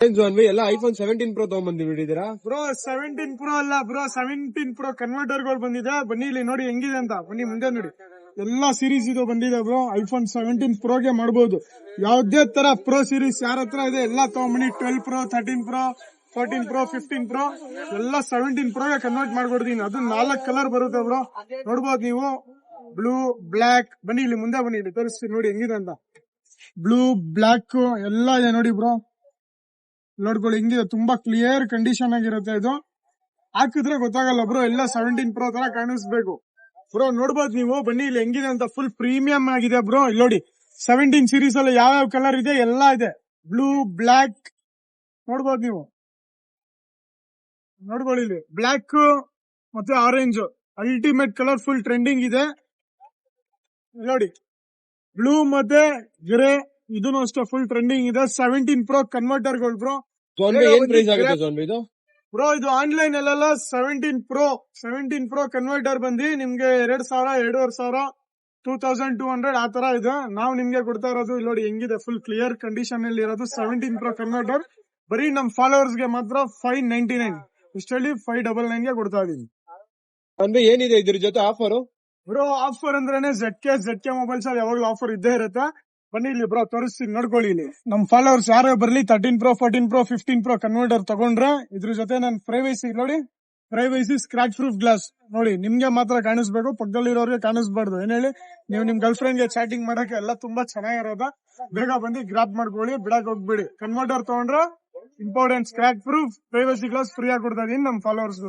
ಎಲ್ಲ iPhone 17 Pro ತಗೊಂಡ್ಬಂದಿದ್ದೀರಾ bro? 17 Pro ಅಲ್ಲ bro, 17 Pro converter ಗಳು ಬಂದಿದೆ. ಬನ್ನಿ ಇಲ್ಲಿ ನೋಡಿ ಹೆಂಗಿದೆ ಅಂತ. ಬನ್ನಿ ಮುಂದೆ ನೋಡಿ, ಎಲ್ಲಾ ಸೀರೀಸ್ ಇದು ಬಂದಿದೆ ಬ್ರೋ. ಐಫೋನ್ 17 Pro ಗೆ ಮಾಡಬಹುದು. ಯಾವ್ದೇ ತರ ಪ್ರೋ ಸೀರೀಸ್ ಯಾರ ಹತ್ರ ಇದೆ ಎಲ್ಲ ತಗೊಂಬನ್ನಿ. 12 Pro, 13 Pro, 14 Pro, 15 Pro ಎಲ್ಲ 17 Pro ಗೆ ಕನ್ವರ್ಟ್ ಮಾಡ್ಕೊಡ್ತೀನಿ. ಅದು 4 ಕಲರ್ ಬರುತ್ತೆ ಬ್ರೋ, ನೋಡ್ಬೋದು ನೀವು. Blue, black. ಬನ್ನಿ ಇಲ್ಲಿ ಮುಂದೆ ಬನ್ನಿ, ಇಲ್ಲಿ ತೋರಿಸ್ತೀನಿ ನೋಡಿ ಹೆಂಗಿದೆ ಅಂತ. ಬ್ಲೂ, ಬ್ಲಾಕ್ ಎಲ್ಲ ಇದೆ ನೋಡಿ ಬ್ರೋ. ನೋಡ್ಕೊಳ್ಳಿ ಹೆಂಗಿದೆ, ತುಂಬಾ ಕ್ಲಿಯರ್ ಕಂಡೀಷನ್ ಆಗಿರುತ್ತೆ. ಇದು ಹಾಕಿದ್ರೆ ಗೊತ್ತಾಗಲ್ಲ ಬ್ರೋ, ಎಲ್ಲ 17 Pro ತರ ಕಾಣಿಸ್ಬೇಕು ಬ್ರೋ. ನೋಡ್ಬೋದು ನೀವು, ಬನ್ನಿ ಇಲ್ಲಿ ಹೆಂಗಿದೆ ಅಂತ. ಫುಲ್ ಪ್ರೀಮಿಯಂ ಆಗಿದೆ ಬ್ರೋ. ಇಲ್ಲಿ ನೋಡಿ 17 ಸೀರೀಸ್ ಅಲ್ಲಿ ಯಾವ್ಯಾವ ಕಲರ್ ಇದೆ ಎಲ್ಲ ಇದೆ. ಬ್ಲೂ, ಬ್ಲಾಕ್ ನೋಡ್ಬೋದು ನೀವು. ನೋಡ್ಕೊಳ್ಳಿ ಇಲ್ಲಿ ಬ್ಲಾಕ್ ಮತ್ತೆ orange ultimate colour, full trending ಇದೆ ನೋಡಿ. ಬ್ಲೂ ಮತ್ತೆ ಗ್ರೇ ಇದನ್ನು ಅಷ್ಟೇ ಫುಲ್ ಟ್ರೆಂಡಿಂಗ್ ಇದೆ. 17 Pro ಕನ್ವರ್ಟರ್ಗಳು ಬ್ರೋ. ಏನ್ ಪ್ರೈಸ್ ಆಗುತ್ತೆ ಇದು ಬ್ರೋ? ಇದು ಆನ್ಲೈನ್ ಅಲ್ಲೆಲ್ಲ 17 Pro ಕನ್ವರ್ಟರ್ ಬಂದು ನಿಮ್ಗೆ 2000, 2500, 2200 ಆ ತರ ಇದೆ. ನಾವು ನಿಮ್ಗೆ ಕೊಡ್ತಾ ಇರೋದು ಇಲ್ಲಿ ನೋಡಿ ಹೆಂಗಿದೆ, ಫುಲ್ ಕ್ಲಿಯರ್ ಕಂಡೀಷನ್ ಅಲ್ಲಿ ಇರೋದು 17 Pro ಕನ್ವರ್ಟರ್. ಬರೀ ನಮ್ ಫಾಲೋವರ್ಸ್ ಗೆ ಮಾತ್ರ 599, ಇಷ್ಟಲ್ಲಿ 599 ಗೆ ಕೊಡ್ತಾ ಇದೀನಿ. ಏನಿದೆ ಇದ್ರ ಜೊತೆ ಆಫರ್ ಬ್ರೋ? ಆಫರ್ ಅಂದ್ರೇನೆ ZK ಮೊಬೈಲ್ಸ್ ಅಲ್ಲಿ ಯಾವಾಗ್ಲೂ ಆಫರ್ ಇದ್ದೇ ಇರುತ್ತೆ. ಬನ್ನಿ ಇಲ್ಲಿ ಬ್ರೋ ತೋರಿಸ್ತೀನಿ, ನೋಡ್ಕೊಳ್ಳಿ ಇಲ್ಲಿ. ನಮ್ ಫಾಲೋವರ್ಸ್ ಯಾರೇ ಬರ್ಲಿ 13 Pro, 14 Pro, 15 Pro ಕನ್ವರ್ಟರ್ ತಗೊಂಡ್ರೆ ಇದ್ರ ಜೊತೆ ನನ್ ಪ್ರೈವಸಿ ನೋಡಿ, ಪ್ರೈವಸಿ ಸ್ಕ್ರಾಚ್ ಪ್ರೂಫ್ ಗ್ಲಾಸ್ ನೋಡಿ. ನಿಮ್ಗೆ ಮಾತ್ರ ಕಾಣಿಸ್ಬೇಕು, ಪಕ್ಕದಲ್ಲಿರೋರಿಗೆ ಕಾಣಿಸ್ಬಾರ್ದು. ಏನ್ ಹೇಳಿ, ನೀವು ನಿಮ್ ಗರ್ಲ್ ಫ್ರೆಂಡ್ ಗೆ ಚಾಟಿಂಗ್ ಮಾಡಕ್ಕೆ ಎಲ್ಲ ತುಂಬಾ ಚೆನ್ನಾಗಿರೋದ. ಬೇಗ ಬಂದು ಗ್ರಾಪ್ ಮಾಡ್ಕೊಳ್ಳಿ, ಬಿಡಕ್ ಹೋಗ್ಬೇಡಿ. ಕನ್ವರ್ಟರ್ ತಗೊಂಡ್ರೆ important scratch proof privacy glass free ಆಗಿ ಕೊಡ್ತಾ ಇದೀನಿ ನಮ್ ಫಾಲೋವರ್ಸ್.